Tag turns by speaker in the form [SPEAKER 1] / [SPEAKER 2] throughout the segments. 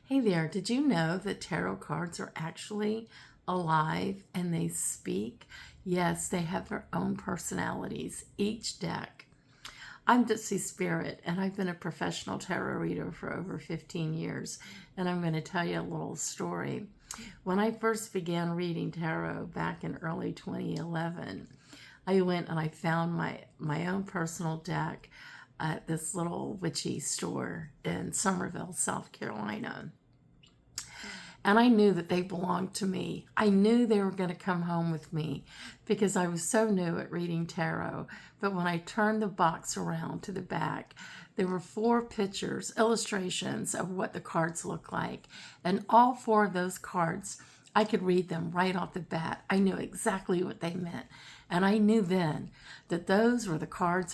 [SPEAKER 1] Hey there, did you know that tarot cards are actually alive and they speak? Yes, they have their own personalities, each deck. I'm Gypsy Spirit, and I've been a professional tarot reader for over 15 years, and I'm going to tell you a little story. When I first began reading tarot back in early 2011, I went and I found my own personal deck at this little witchy store in Somerville, South Carolina. And I knew that they belonged to me. I knew they were going to come home with me because I was so new at reading tarot. But when I turned the box around to the back, there were 4 pictures, illustrations of what the cards look like. And all 4 of those cards, I could read them right off the bat. I knew exactly what they meant. And I knew then that those were the cards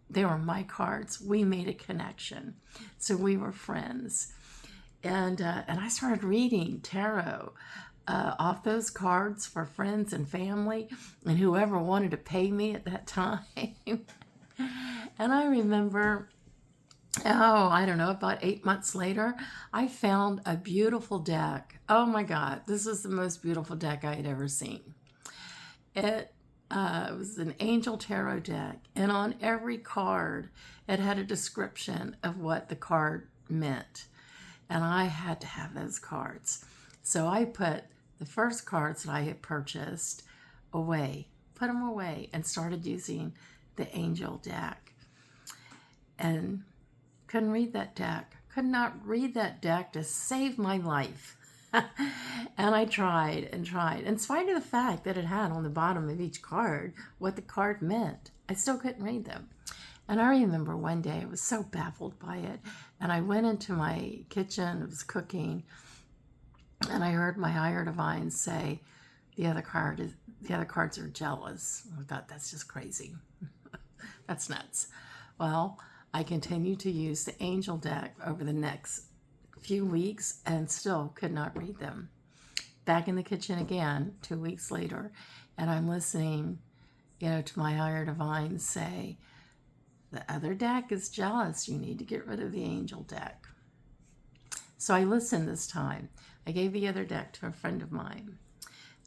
[SPEAKER 1] they were my cards. We made a connection. So we were friends. And I started reading tarot off those cards for friends and family and whoever wanted to pay me at that time. And I remember, I don't know, about 8 months later, I found a beautiful deck. Oh my God, this was the most beautiful deck I had ever seen. It was an angel tarot deck, and on every card, it had a description of what the card meant. And I had to have those cards. So I put the first cards that I had purchased away, put them away, and started using the angel deck. And couldn't read that deck. Could not read that deck to save my life. And I tried and tried. In spite of the fact that it had on the bottom of each card what the card meant, I still couldn't read them. And I remember one day I was so baffled by it, and I went into my kitchen, I was cooking, and I heard my higher divine say, the other cards are jealous. I thought, that's just crazy. That's nuts. Well, I continued to use the angel deck over the next few weeks and still could not read them. Back in the kitchen again 2 weeks later, and I'm listening, to my higher divine say, the other deck is jealous. You need to get rid of the angel deck. So I listened this time. I gave the other deck to a friend of mine,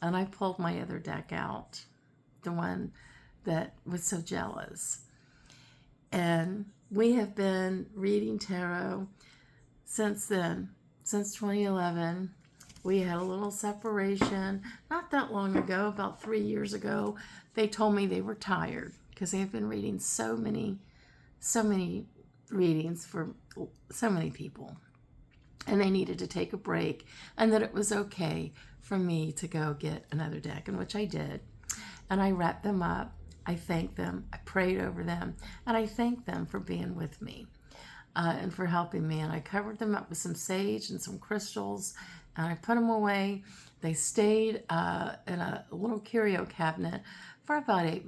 [SPEAKER 1] and I pulled my other deck out, the one that was so jealous. And we have been reading tarot since then, since 2011. We had a little separation not that long ago, about 3 years ago. They told me they were tired because they have been reading so many readings for so many people, and they needed to take a break, and that it was okay for me to go get another deck, in which I did. And I wrapped them up. I thanked them. I prayed over them, and I thanked them for being with me and for helping me. And I covered them up with some sage and some crystals, and I put them away. They stayed in a little curio cabinet for about 8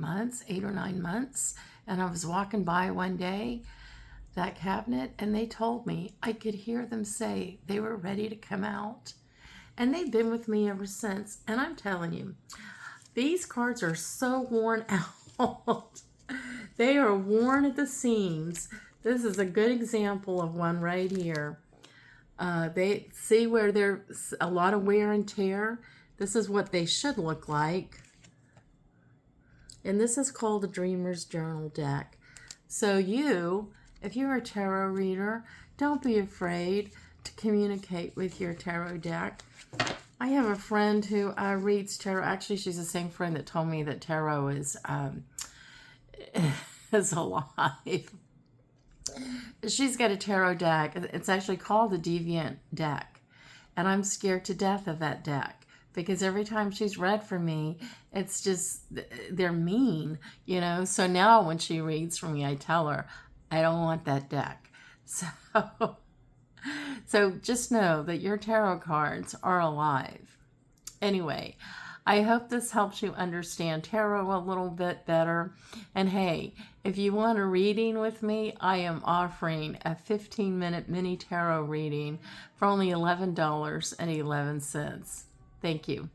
[SPEAKER 1] or 9 months. And I was walking by one day, that cabinet, and they told me, I could hear them say they were ready to come out. And they've been with me ever since. And I'm telling you, these cards are so worn out. They are worn at the seams. This is a good example of one right here. They see where there's a lot of wear and tear. This is what they should look like. And this is called the Dreamer's Journal deck. So if you're a tarot reader, don't be afraid to communicate with your tarot deck. I have a friend who reads tarot. Actually, she's the same friend that told me that tarot is alive. She's got a tarot deck. It's actually called the Deviant deck. And I'm scared to death of that deck, because every time she's read for me, it's just, they're mean, So now when she reads for me, I tell her, I don't want that deck. So just know that your tarot cards are alive. Anyway, I hope this helps you understand tarot a little bit better. And hey, if you want a reading with me, I am offering a 15-minute mini tarot reading for only $11.11. Thank you.